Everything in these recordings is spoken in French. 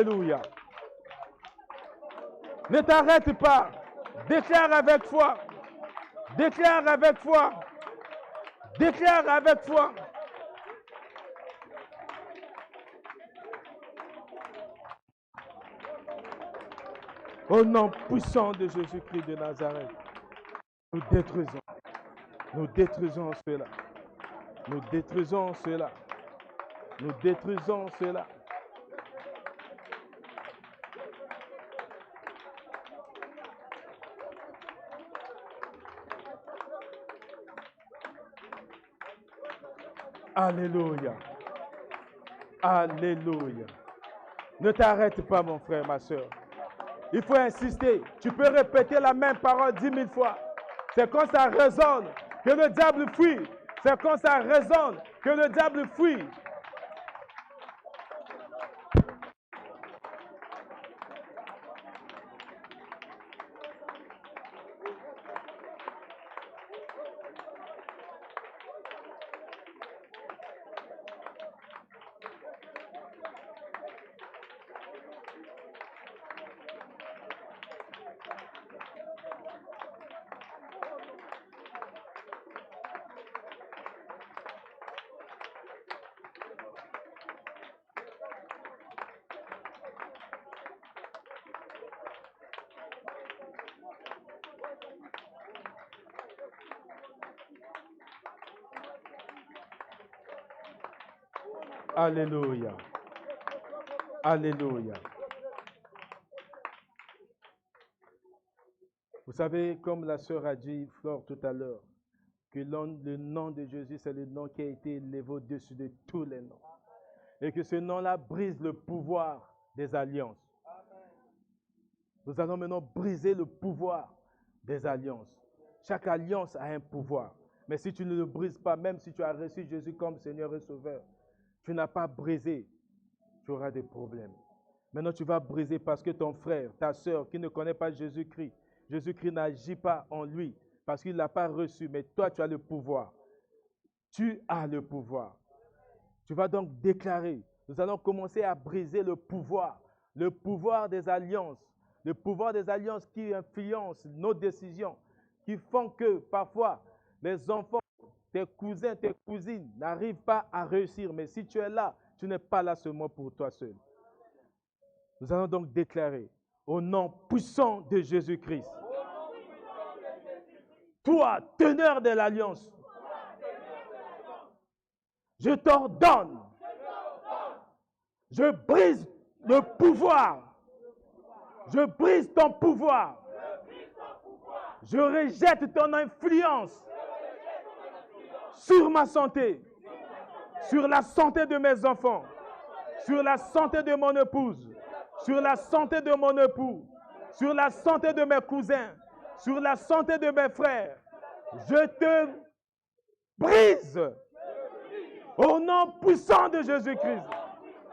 Alléluia. Ne t'arrête pas. Déclare avec foi. Déclare avec foi. Déclare avec foi. Au nom puissant de Jésus-Christ de Nazareth, nous détruisons. Nous détruisons cela. Nous détruisons cela. Nous détruisons cela. Alléluia. Alléluia. Ne t'arrête pas, mon frère, ma soeur. Il faut insister. Tu peux répéter la même parole 10 000 fois. C'est quand ça résonne que le diable fuit. C'est quand ça résonne que le diable fuit. Alléluia. Alléluia. Vous savez, comme la sœur a dit, Flore, tout à l'heure, que le nom de Jésus, c'est le nom qui a été élevé au-dessus de tous les noms. Et que ce nom-là brise le pouvoir des alliances. Nous allons maintenant briser le pouvoir des alliances. Chaque alliance a un pouvoir. Mais si tu ne le brises pas, même si tu as reçu Jésus comme Seigneur et Sauveur, tu n'as pas brisé, tu auras des problèmes. Maintenant, tu vas briser parce que ton frère, ta soeur qui ne connaît pas Jésus-Christ, Jésus-Christ n'agit pas en lui parce qu'il ne l'a pas reçu, mais toi, tu as le pouvoir. Tu as le pouvoir. Tu vas donc déclarer. Nous allons commencer à briser le pouvoir des alliances, le pouvoir des alliances qui influencent nos décisions, qui font que parfois les enfants, tes cousins, tes cousines n'arrivent pas à réussir. Mais si tu es là, tu n'es pas là seulement pour toi seul. Nous allons donc déclarer au nom puissant de Jésus-Christ. Toi, teneur de l'alliance, je t'ordonne, je brise le pouvoir, je brise ton pouvoir, je rejette ton influence sur ma santé, sur la santé de mes enfants, sur la santé de mon épouse, sur la santé de mon époux, sur la santé de mes cousins, sur la santé de mes frères. Je te brise au nom puissant de Jésus-Christ.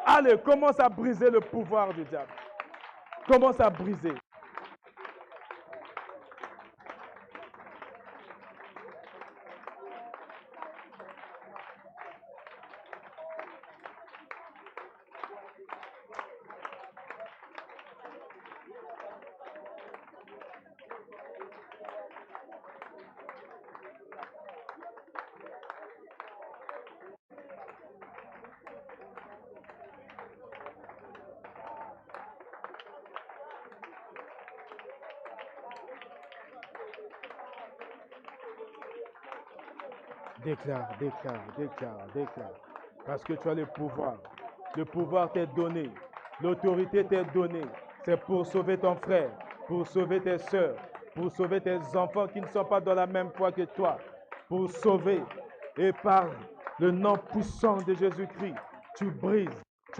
Allez, commence à briser le pouvoir du diable. Commence à briser. Déclare, déclare, déclare, déclare. Parce que tu as le pouvoir. Le pouvoir t'est donné. L'autorité t'est donnée. C'est pour sauver ton frère, pour sauver tes soeurs, pour sauver tes enfants qui ne sont pas dans la même foi que toi. Pour sauver. Et par le nom puissant de Jésus-Christ, tu brises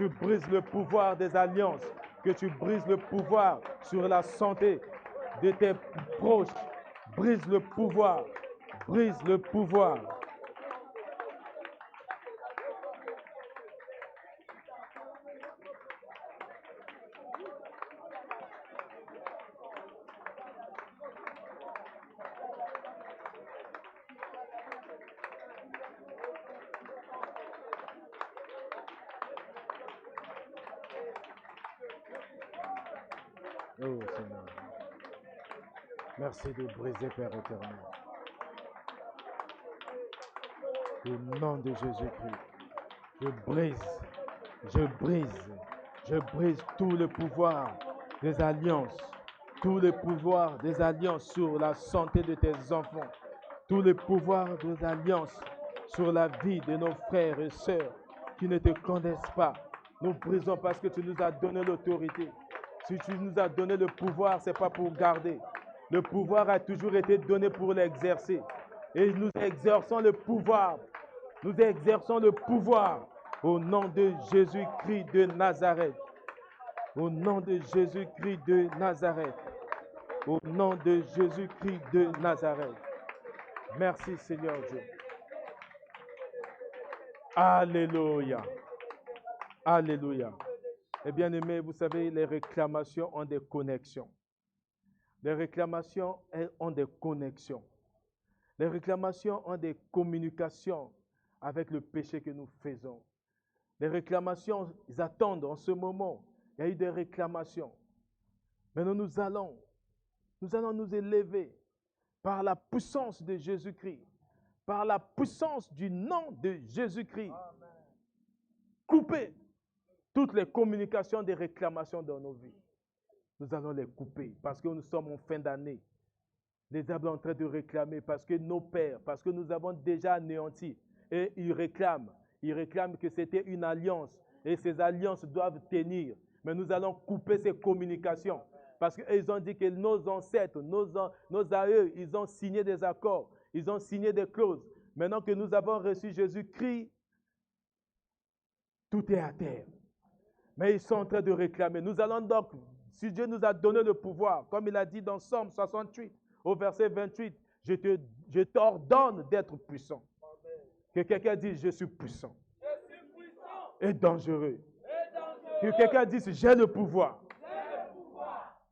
le pouvoir des alliances, que tu brises le pouvoir sur la santé de tes proches. Brise le pouvoir. Brise le pouvoir. Oh Seigneur. Merci de briser, Père éternel. Au nom de Jésus-Christ, je brise tout le pouvoir des alliances, tout le pouvoir des alliances sur la santé de tes enfants, tout le pouvoir des alliances sur la vie de nos frères et sœurs qui ne te connaissent pas. Nous brisons parce que tu nous as donné l'autorité. Si tu nous as donné le pouvoir, ce n'est pas pour garder. Le pouvoir a toujours été donné pour l'exercer. Et nous exerçons le pouvoir. Nous exerçons le pouvoir au nom de Jésus-Christ de Nazareth. Au nom de Jésus-Christ de Nazareth. Au nom de Jésus-Christ de Nazareth. Merci Seigneur Dieu. Alléluia. Alléluia. Et bien aimés, vous savez, les réclamations ont des connexions. Les réclamations ont des connexions. Les réclamations ont des communications avec le péché que nous faisons. Les réclamations, ils attendent en ce moment. Il y a eu des réclamations. Maintenant, nous allons nous élever par la puissance de Jésus-Christ, par la puissance du nom de Jésus-Christ. Couper toutes les communications des réclamations dans nos vies. Nous allons les couper parce que nous sommes en fin d'année. Les diables sont en train de réclamer parce que nos pères, parce que nous avons déjà anéanti. Et ils réclament que c'était une alliance et ces alliances doivent tenir. Mais nous allons couper ces communications parce qu'ils ont dit que nos ancêtres, nos aïeux, ils ont signé des accords, ils ont signé des clauses. Maintenant que nous avons reçu Jésus-Christ, tout est à terre. Mais ils sont en train de réclamer. Nous allons donc, si Dieu nous a donné le pouvoir, comme il a dit dans Somme 68, au verset 28, je t'ordonne d'être puissant. Que quelqu'un dise, je suis puissant. Et dangereux. Que quelqu'un dise, j'ai le pouvoir.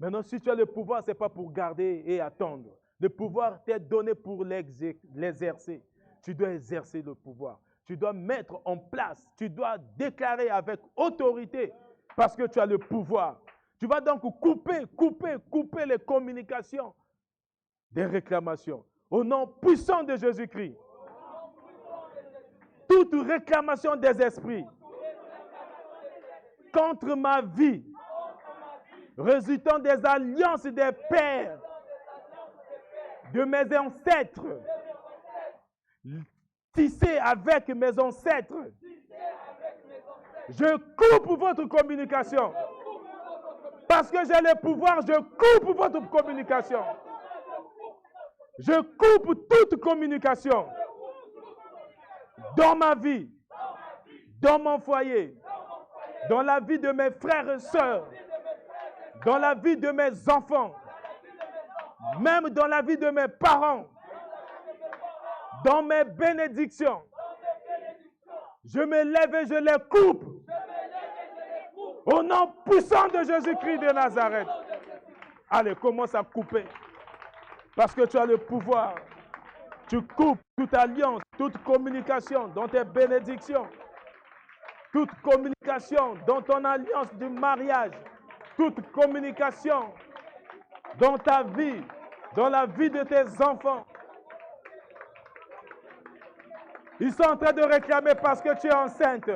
Maintenant, si tu as le pouvoir, ce n'est pas pour garder et attendre. Le pouvoir t'est donné pour l'exercer. Tu dois exercer le pouvoir. Tu dois mettre en place. Tu dois déclarer avec autorité parce que tu as le pouvoir. Tu vas donc couper les communications des réclamations. Au nom puissant de Jésus-Christ. Toute réclamation des esprits contre ma vie, résultant des alliances des pères, de mes ancêtres, tissées avec mes ancêtres, je coupe votre communication. Parce que j'ai le pouvoir, je coupe votre communication. Je coupe toute communication dans ma vie, dans mon foyer, dans la vie de mes frères et sœurs, dans la vie de mes enfants, même dans la vie de mes parents, dans mes bénédictions. Je me lève et je les coupe. Au nom puissant de Jésus-Christ de Nazareth. Allez, commence à couper. Parce que tu as le pouvoir. Tu coupes toute alliance, toute communication dans tes bénédictions. Toute communication dans ton alliance du mariage. Toute communication dans ta vie, dans la vie de tes enfants. Ils sont en train de réclamer parce que tu es enceinte.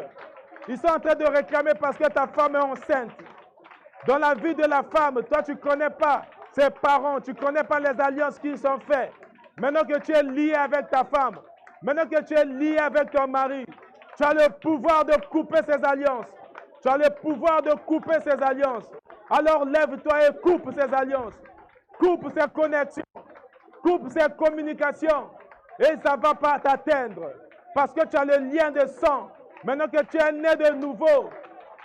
Ils sont en train de réclamer parce que ta femme est enceinte. Dans la vie de la femme, toi tu ne connais pas ses parents, tu ne connais pas les alliances qu'ils sont faites. Maintenant que tu es lié avec ta femme, maintenant que tu es lié avec ton mari, tu as le pouvoir de couper ces alliances. Tu as le pouvoir de couper ces alliances. Alors lève-toi et coupe ces alliances. Coupe ces connexions. Coupe ces communications. Et ça ne va pas t'atteindre. Parce que tu as le lien de sang. Maintenant que tu es né de nouveau,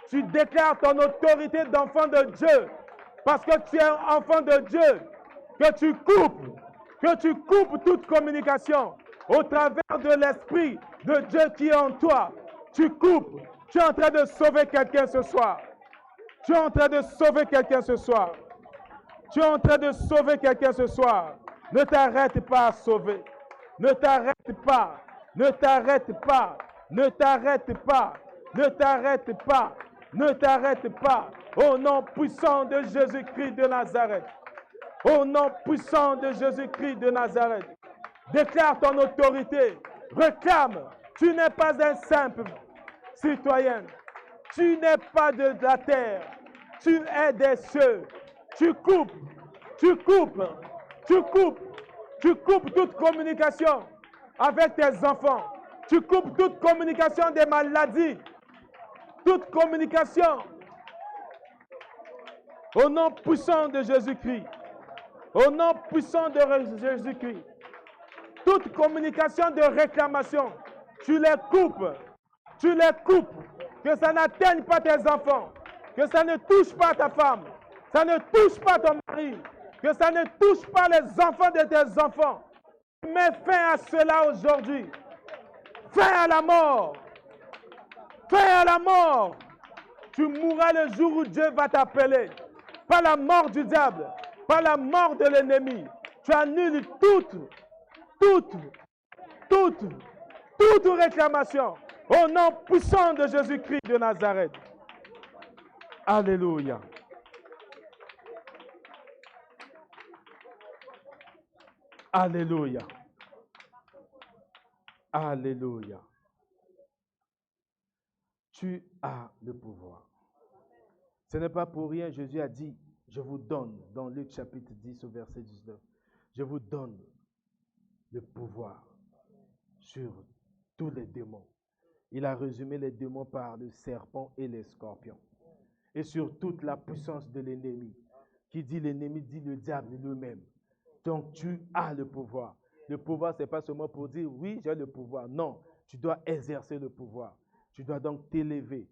tu déclares ton autorité d'enfant de Dieu. Parce que tu es un enfant de Dieu. Que tu coupes toute communication au travers de l'Esprit de Dieu qui est en toi. Tu coupes. Tu es en train de sauver quelqu'un ce soir. Tu es en train de sauver quelqu'un ce soir. Tu es en train de sauver quelqu'un ce soir. Ne t'arrête pas à sauver. Ne t'arrête pas. Ne t'arrête pas. Ne t'arrête pas. Ne t'arrête pas. Ne t'arrête pas. Au nom puissant de Jésus-Christ de Nazareth. Au nom puissant de Jésus-Christ de Nazareth. Déclare ton autorité. Réclame. Tu n'es pas un simple citoyen. Tu n'es pas de la terre. Tu es des cieux. Tu coupes toute communication avec tes enfants. Tu coupes toute communication des maladies. Toute communication. Au nom puissant de Jésus-Christ. Au nom puissant de Jésus-Christ. Toute communication de réclamation, tu les coupes. Tu les coupes. Que ça n'atteigne pas tes enfants. Que ça ne touche pas ta femme. Ça ne touche pas ton mari. Que ça ne touche pas les enfants de tes enfants. Mets fin à cela aujourd'hui. Fin à la mort. Fin à la mort. Tu mourras le jour où Dieu va t'appeler. Pas la mort du diable. Pas la mort de l'ennemi. Tu annules toute réclamation. Au nom puissant de Jésus-Christ de Nazareth. Alléluia. Alléluia. Alléluia. Tu as le pouvoir. Ce n'est pas pour rien, Jésus a dit, je vous donne, dans Luc chapitre 10 au verset 19, je vous donne le pouvoir sur tous les démons. Il a résumé les démons par le serpent et les scorpions. Et sur toute la puissance de l'ennemi. Qui dit l'ennemi, dit le diable lui-même. Donc tu as le pouvoir. Le pouvoir, ce n'est pas seulement pour dire, oui, j'ai le pouvoir. Non, tu dois exercer le pouvoir. Tu dois donc t'élever.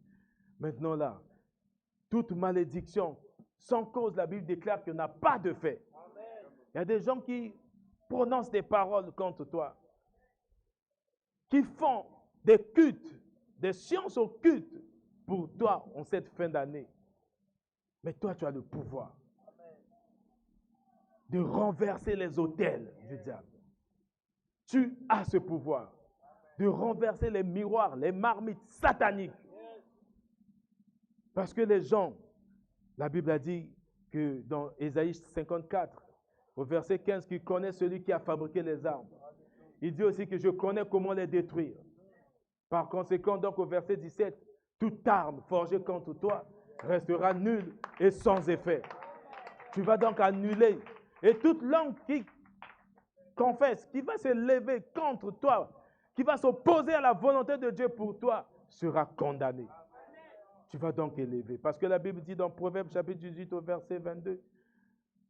Maintenant là, toute malédiction, sans cause, la Bible déclare qu'il n'y a pas de fait. Il y a des gens qui prononcent des paroles contre toi, qui font des cultes, des sciences occultes pour toi en cette fin d'année. Mais toi, tu as le pouvoir de renverser les autels du diable. Tu as ce pouvoir de renverser les miroirs, les marmites sataniques. Parce que les gens, la Bible a dit que dans Ésaïe 54, au verset 15, qu'il connaît celui qui a fabriqué les armes. Il dit aussi que je connais comment les détruire. Par conséquent, donc au verset 17, toute arme forgée contre toi restera nulle et sans effet. Tu vas donc annuler. Et toute langue qui confesse, qui va se lever contre toi, qui va s'opposer à la volonté de Dieu pour toi, sera condamnée. Tu vas donc élever. Parce que la Bible dit dans Proverbe chapitre 18 au verset 22,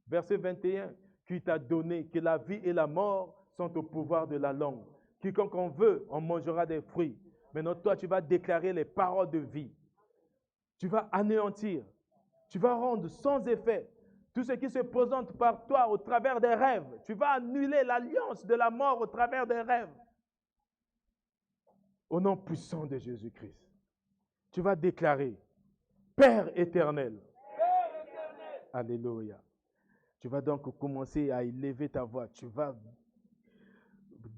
verset 21, qui t'a donné que la vie et la mort sont au pouvoir de la langue. Quiconque en veut, on mangera des fruits. Maintenant, toi, tu vas déclarer les paroles de vie. Tu vas anéantir. Tu vas rendre sans effet tout ce qui se présente par toi au travers des rêves. Tu vas annuler l'alliance de la mort au travers des rêves. Au nom puissant de Jésus-Christ. Tu vas déclarer, Père éternel. Père éternel. Alléluia. Tu vas donc commencer à élever ta voix. Tu vas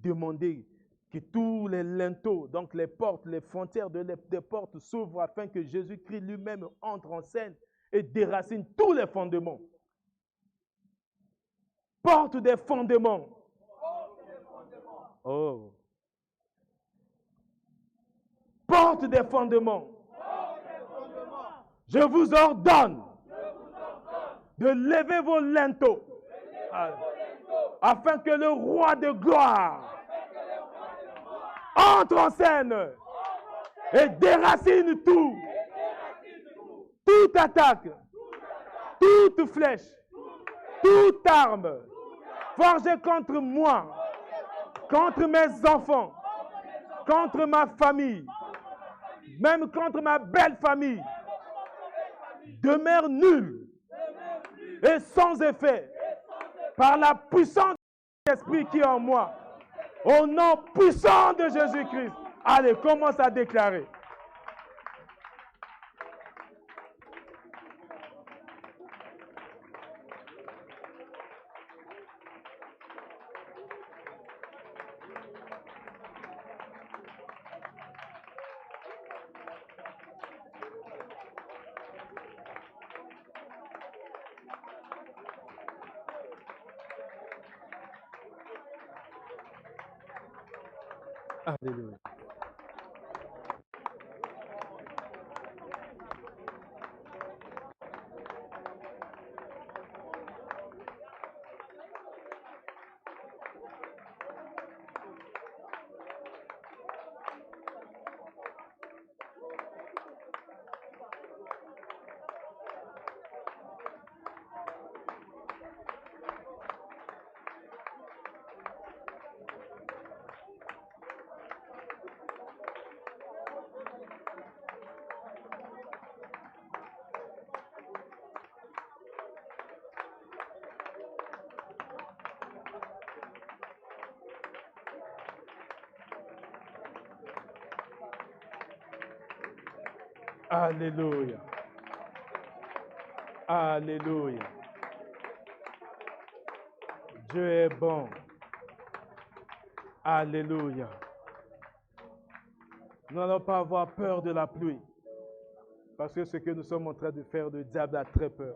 demander que tous les linteaux, donc les portes, les frontières des portes s'ouvrent afin que Jésus-Christ lui-même entre en scène et déracine tous les fondements. Porte des fondements. Oh. Porte des fondements. Je vous ordonne de lever vos linteaux afin que le roi de gloire entre en scène et déracine tout. Toute attaque, toute flèche, toute arme forgée contre moi, contre mes enfants, contre ma famille, même contre ma belle famille, demeure nulle et sans effet par la puissance de l'Esprit qui est en moi. Au nom puissant de Jésus-Christ. Allez, commence à déclarer. Alléluia. Alléluia. Alléluia. Dieu est bon. Alléluia. Nous n'allons pas avoir peur de la pluie. Parce que ce que nous sommes en train de faire, le diable a très peur.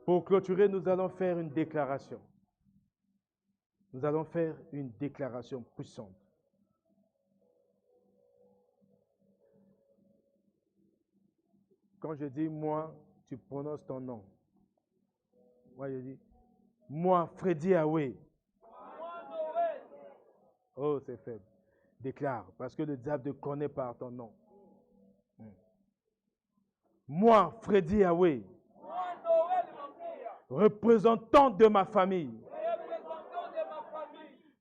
Pour clôturer, nous allons faire une déclaration. Nous allons faire une déclaration puissante. Quand je dis moi, tu prononces ton nom. Moi, je dis, moi, Freddy Aoué. Oh, c'est faible. Déclare, parce que le diable te connaît par ton nom. Moi, Freddy Aoué, représentant de ma famille,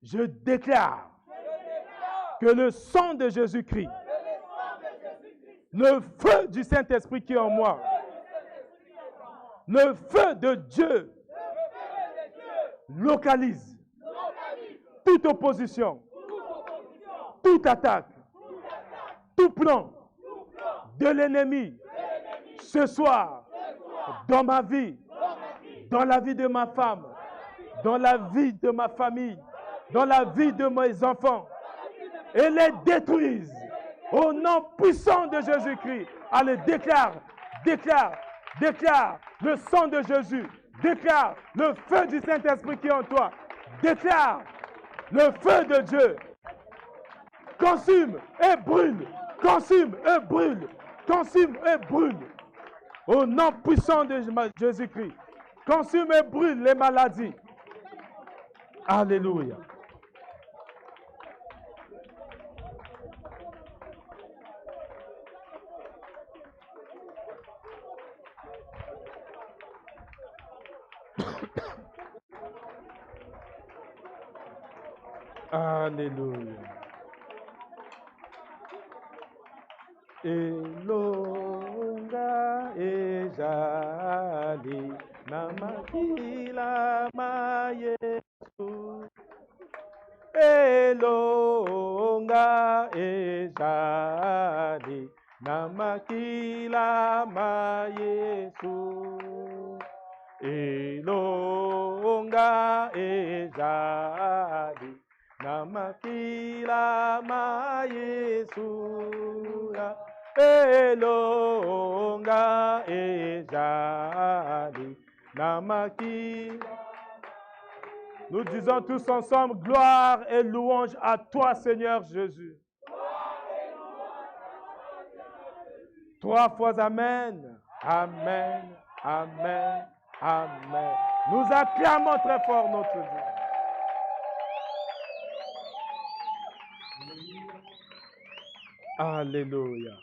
je déclare que le sang de Jésus-Christ, le feu du Saint-Esprit qui est en moi, le feu de Dieu localise toute opposition, toute attaque, tout plan de l'ennemi ce soir dans ma vie, dans la vie de ma femme, dans la vie de ma famille, dans la vie de mes enfants, et les détruise au nom puissant de Jésus-Christ. Allez, déclare, déclare, déclare le sang de Jésus, déclare le feu du Saint-Esprit qui est en toi, déclare le feu de Dieu, consume et brûle, consume et brûle, consume et brûle, au nom puissant de Jésus-Christ, consume et brûle les maladies. Alléluia. Alléluia. Elonga ejali namakila ma Yesu. Elonga ejali namakila ma Yesu. Elonga ejali namakila ma Yesu. Elonga ejali namakila. Nous disons tous ensemble, gloire et louange à toi, Seigneur Jésus. Trois fois Amen, Amen, Amen, Amen. Nous acclamons très fort notre Dieu. Alléluia.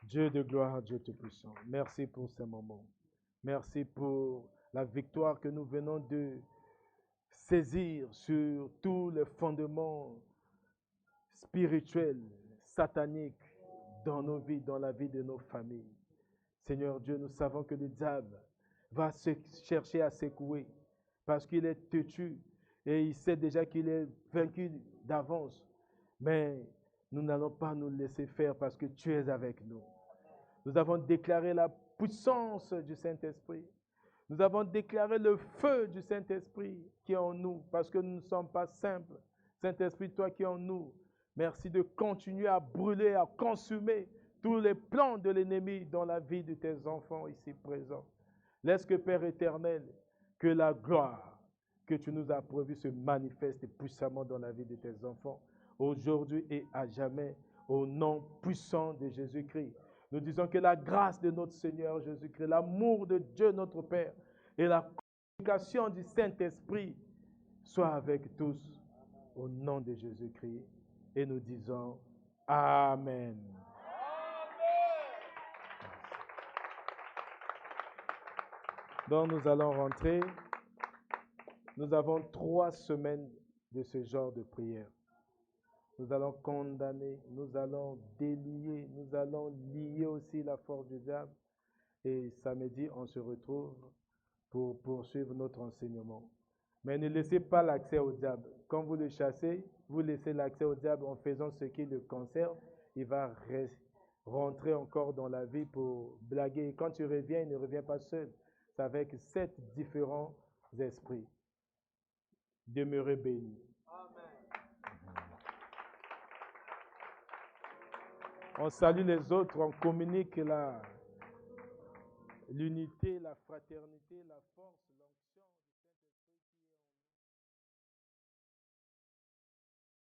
Dieu de gloire, Dieu tout-puissant. Merci pour ce moment. Merci pour la victoire que nous venons de saisir sur tous les fondements spirituels, sataniques dans nos vies, dans la vie de nos familles. Seigneur Dieu, nous savons que le diable va chercher à secouer parce qu'il est têtu et il sait déjà qu'il est vaincu d'avance. Mais nous n'allons pas nous laisser faire parce que tu es avec nous. Nous avons déclaré la puissance du Saint-Esprit. Nous avons déclaré le feu du Saint-Esprit qui est en nous parce que nous ne sommes pas simples. Saint-Esprit, toi qui es en nous, merci de continuer à brûler, à consumer tous les plans de l'ennemi dans la vie de tes enfants ici présents. Laisse que Père éternel, que la gloire, que tu nous as prévu se manifeste puissamment dans la vie de tes enfants, aujourd'hui et à jamais, au nom puissant de Jésus-Christ. Nous disons que la grâce de notre Seigneur Jésus-Christ, l'amour de Dieu notre Père et la communication du Saint-Esprit soient avec tous, au nom de Jésus-Christ. Et nous disons Amen. Donc nous allons rentrer. Nous avons 3 semaines de ce genre de prière. Nous allons condamner, nous allons délier, nous allons lier aussi la force du diable. Et samedi, on se retrouve pour poursuivre notre enseignement. Mais ne laissez pas l'accès au diable. Quand vous le chassez, vous laissez l'accès au diable en faisant ce qui le conserve. Il va rentrer encore dans la vie pour blaguer. Et quand tu reviens, il ne revient pas seul. C'est avec 7 différents esprits. Demeurez bénis. On salue les autres, on communique l'unité, la fraternité, la force.